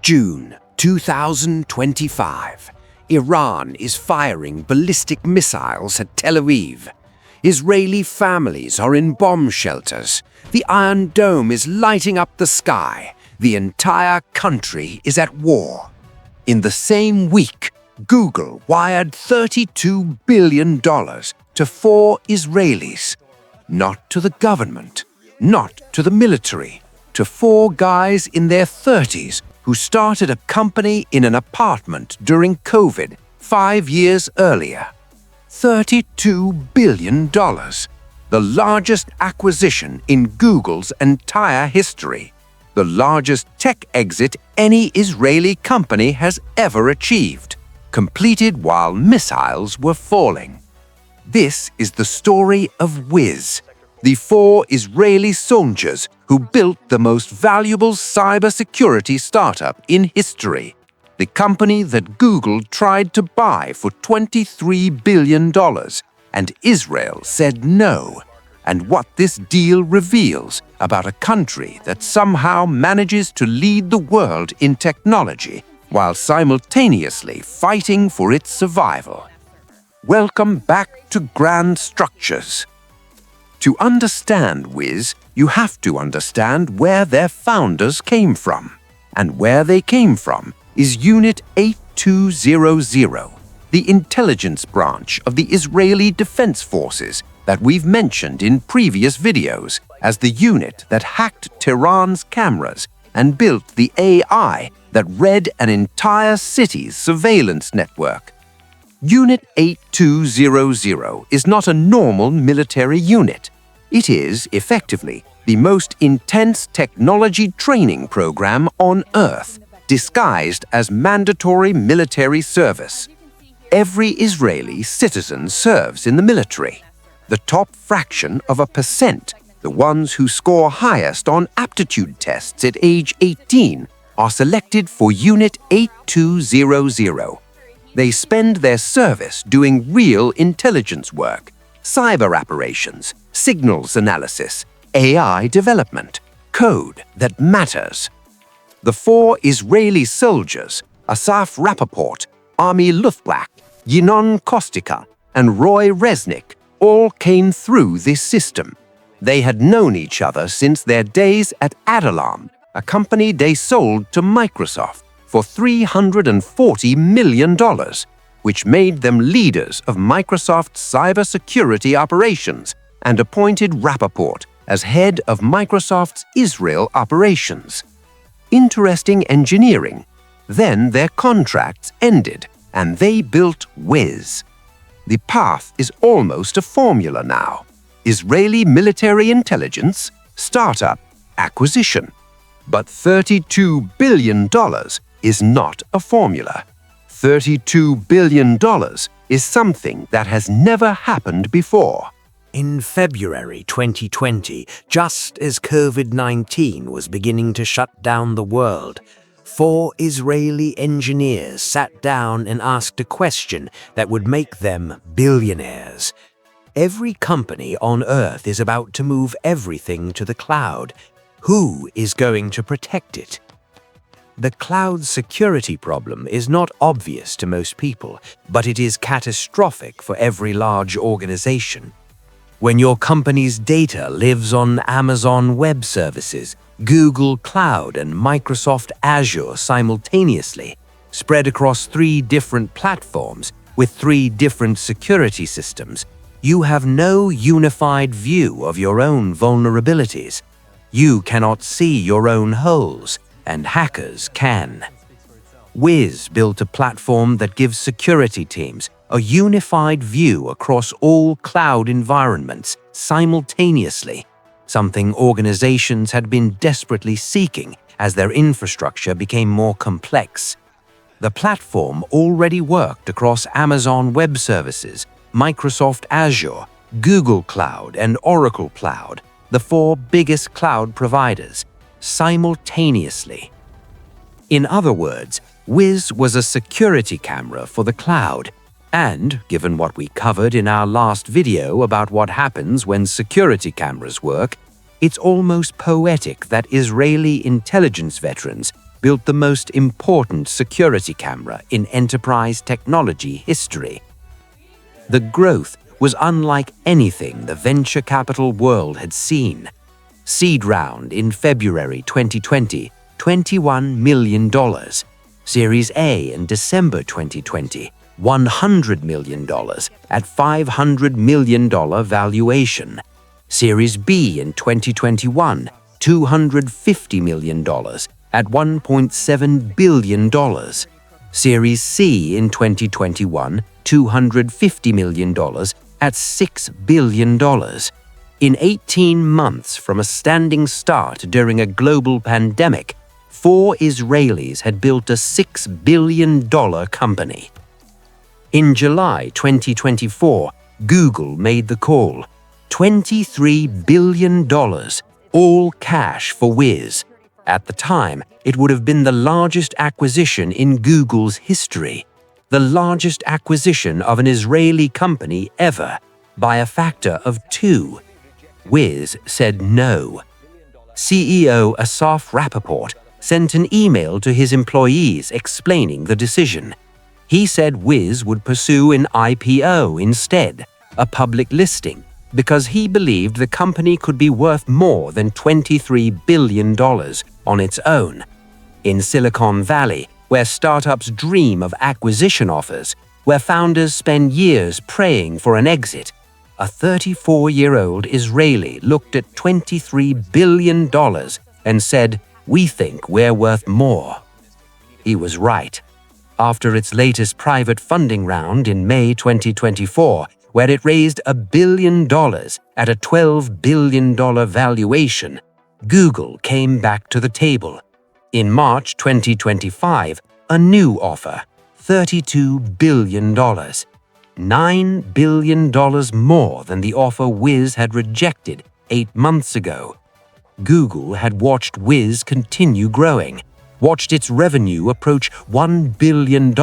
June 2025. Iran is firing ballistic missiles at Tel Aviv. Israeli families are in bomb shelters. The Iron Dome is lighting up the sky. The entire country is at war. In the same week, Google wired $32 billion to 4 Israelis. Not to the government, not to the military, to 4 guys in their 30s who started a company in an apartment during COVID 5 years earlier. $32 billion, the largest acquisition in Google's entire history, the largest tech exit any Israeli company has ever achieved, completed while missiles were falling. This is the story of Wiz, the 4 Israeli soldiers who built the most valuable cybersecurity startup in history, the company that Google tried to buy for $23 billion, and Israel said no, and what this deal reveals about a country that somehow manages to lead the world in technology while simultaneously fighting for its survival. Welcome back to Grand Structures. To understand Wiz, you have to understand where their founders came from. And where they came from is Unit 8200, the intelligence branch of the Israeli Defense Forces that we've mentioned in previous videos as the unit that hacked Tehran's cameras and built the AI that read an entire city's surveillance network. Unit 8200 is not a normal military unit. It is, effectively, the most intense technology training program on Earth, disguised as mandatory military service. Every Israeli citizen serves in the military. The top fraction of a percent, the ones who score highest on aptitude tests at age 18, are selected for Unit 8200. They spend their service doing real intelligence work, cyber operations, signals analysis, AI development, code that matters. The 4 Israeli soldiers, Asaf Rappaport, Ami Luftwaffe, Yinon Kostika, and Roy Resnick, all came through this system. They had known each other since their days at Adalam, a company they sold to Microsoft for $340 million, which made them leaders of Microsoft's cybersecurity operations and appointed Rappaport as head of Microsoft's Israel operations. Interesting engineering. Then their contracts ended, and they built Wiz. The path is almost a formula now. Israeli military intelligence, startup, acquisition. But $32 billion is not a formula. $32 billion is something that has never happened before. In February 2020, just as COVID-19 was beginning to shut down the world, 4 Israeli engineers sat down and asked a question that would make them billionaires. Every company on Earth is about to move everything to the cloud. Who is going to protect it? The cloud security problem is not obvious to most people, but it is catastrophic for every large organization. When your company's data lives on Amazon Web Services, Google Cloud, and Microsoft Azure simultaneously, spread across 3 different platforms with 3 different security systems, you have no unified view of your own vulnerabilities. You cannot see your own holes, and hackers can. Wiz built a platform that gives security teams a unified view across all cloud environments simultaneously, something organizations had been desperately seeking as their infrastructure became more complex. The platform already worked across Amazon Web Services, Microsoft Azure, Google Cloud, and Oracle Cloud, the 4 biggest cloud providers, simultaneously. In other words, Wiz was a security camera for the cloud, and, given what we covered in our last video about what happens when security cameras work, it's almost poetic that Israeli intelligence veterans built the most important security camera in enterprise technology history. The growth was unlike anything the venture capital world had seen. Seed round in February 2020, $21 million. Series A in December 2020, $100 million at $500 million valuation. Series B in 2021, $250 million at $1.7 billion. Series C in 2021, $250 million at $6 billion. In 18 months from a standing start during a global pandemic, 4 Israelis had built a $6 billion company. In July 2024, Google made the call. $23 billion, all cash for Wiz. At the time, it would have been the largest acquisition in Google's history, the largest acquisition of an Israeli company ever, by a factor of 2. Wiz said no. CEO Asaf Rappaport sent an email to his employees explaining the decision. He said Wiz would pursue an IPO instead, a public listing, because he believed the company could be worth more than $23 billion on its own. In Silicon Valley, where startups dream of acquisition offers, where founders spend years praying for an exit, a 34-year-old Israeli looked at $23 billion and said, "We think we're worth more." He was right. After its latest private funding round in May 2024, where it raised $1 billion at a $12 billion valuation, Google came back to the table. In March 2025, a new offer, $32 billion, $9 billion more than the offer Wiz had rejected 8 months ago. Google had watched Wiz continue growing, watched its revenue approach $1 billion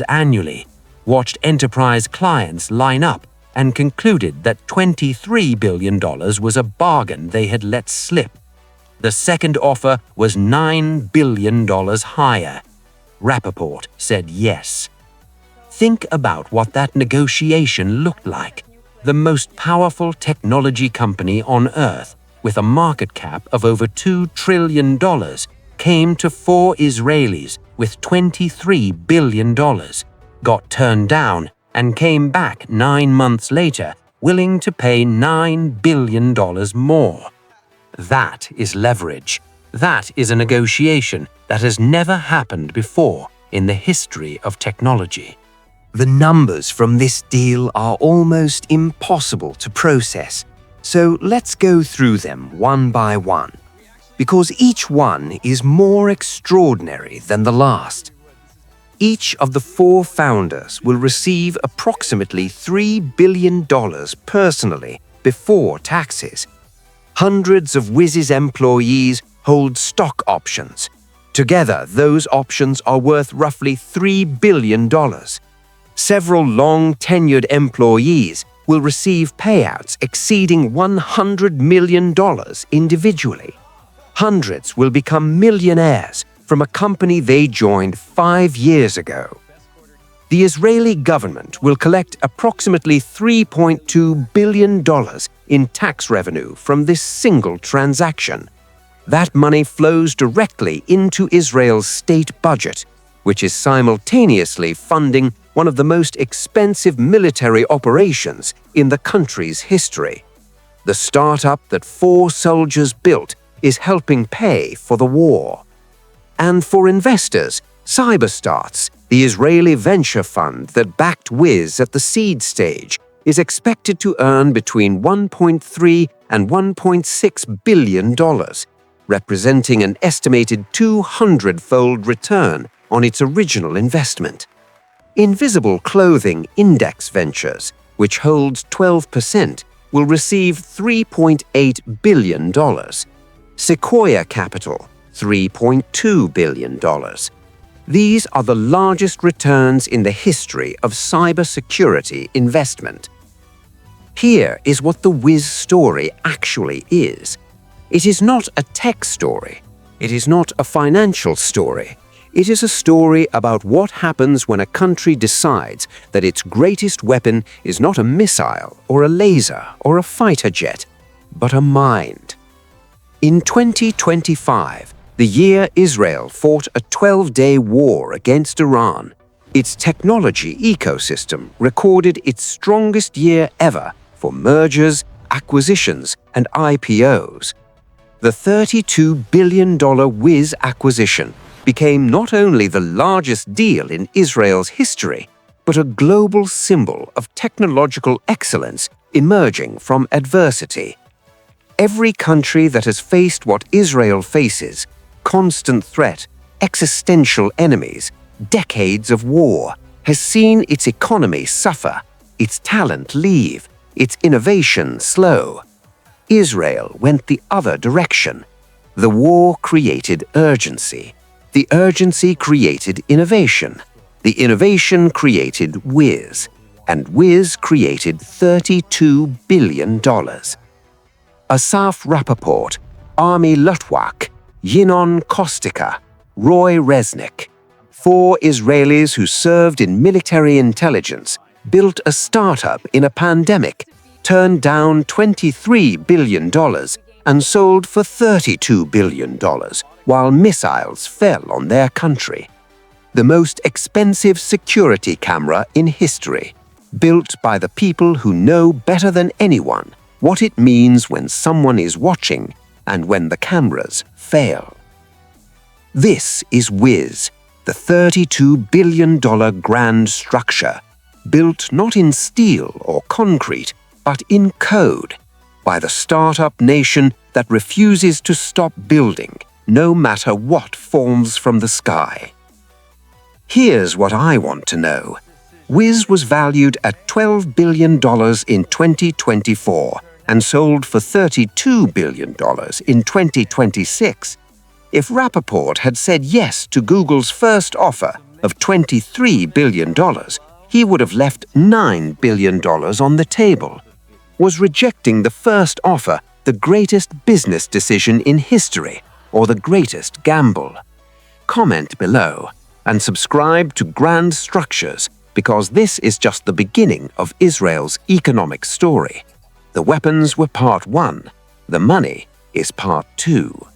annually, watched enterprise clients line up, and concluded that $23 billion was a bargain they had let slip. The second offer was $9 billion higher. Rappaport said yes. Think about what that negotiation looked like. The most powerful technology company on Earth, with a market cap of over $2 trillion, came to 4 Israelis with $23 billion, got turned down, and came back 9 months later, willing to pay $9 billion more. That is leverage. That is a negotiation that has never happened before in the history of technology. The numbers from this deal are almost impossible to process, so let's go through them one by one, because each one is more extraordinary than the last. Each of the 4 founders will receive approximately $3 billion personally before taxes. Hundreds of Wiz's employees hold stock options. Together, those options are worth roughly $3 billion. Several long-tenured employees will receive payouts exceeding $100 million individually. Hundreds will become millionaires from a company they joined 5 years ago. The Israeli government will collect approximately $3.2 billion in tax revenue from this single transaction. That money flows directly into Israel's state budget, which is simultaneously funding one of the most expensive military operations in the country's history. The startup that 4 soldiers built is helping pay for the war. And for investors, Cyberstarts, the Israeli venture fund that backed Wiz at the seed stage, is expected to earn between $1.3 and $1.6 billion, representing an estimated 200-fold return on its original investment. Invisible Clothing Index Ventures, which holds 12%, will receive $3.8 billion. Sequoia Capital, $3.2 billion. These are the largest returns in the history of cybersecurity investment. Here is what the Wiz story actually is. It is not a tech story. It is not a financial story. It is a story about what happens when a country decides that its greatest weapon is not a missile or a laser or a fighter jet, but a mind. In 2025, the year Israel fought a 12-day war against Iran, its technology ecosystem recorded its strongest year ever for mergers, acquisitions, and IPOs. The $32 billion Wiz acquisition became not only the largest deal in Israel's history, but a global symbol of technological excellence emerging from adversity. Every country that has faced what Israel faces, constant threat, existential enemies, decades of war, has seen its economy suffer, its talent leave, its innovation slow. Israel went the other direction. The war created urgency. The urgency created innovation. The innovation created Wiz. And Wiz created $32 billion. Asaf Rappaport, Army Lutwak, Yinon Kostika, Roy Resnick, 4 Israelis who served in military intelligence, built a startup in a pandemic, turned down $23 billion and sold for $32 billion, while missiles fell on their country. The most expensive security camera in history, built by the people who know better than anyone what it means when someone is watching and when the cameras fail. This is Wiz, the $32 billion grand structure, built not in steel or concrete, but in code, by the startup nation that refuses to stop building, no matter what falls from the sky. Here's what I want to know. Wiz was valued at $12 billion in 2024 and sold for $32 billion in 2026. If Rappaport had said yes to Google's first offer of $23 billion, he would have left $9 billion on the table. Was rejecting the first offer the greatest business decision in history or the greatest gamble? Comment below and subscribe to Grand Structures, because this is just the beginning of Israel's economic story. The weapons were part 1, the money is part 2.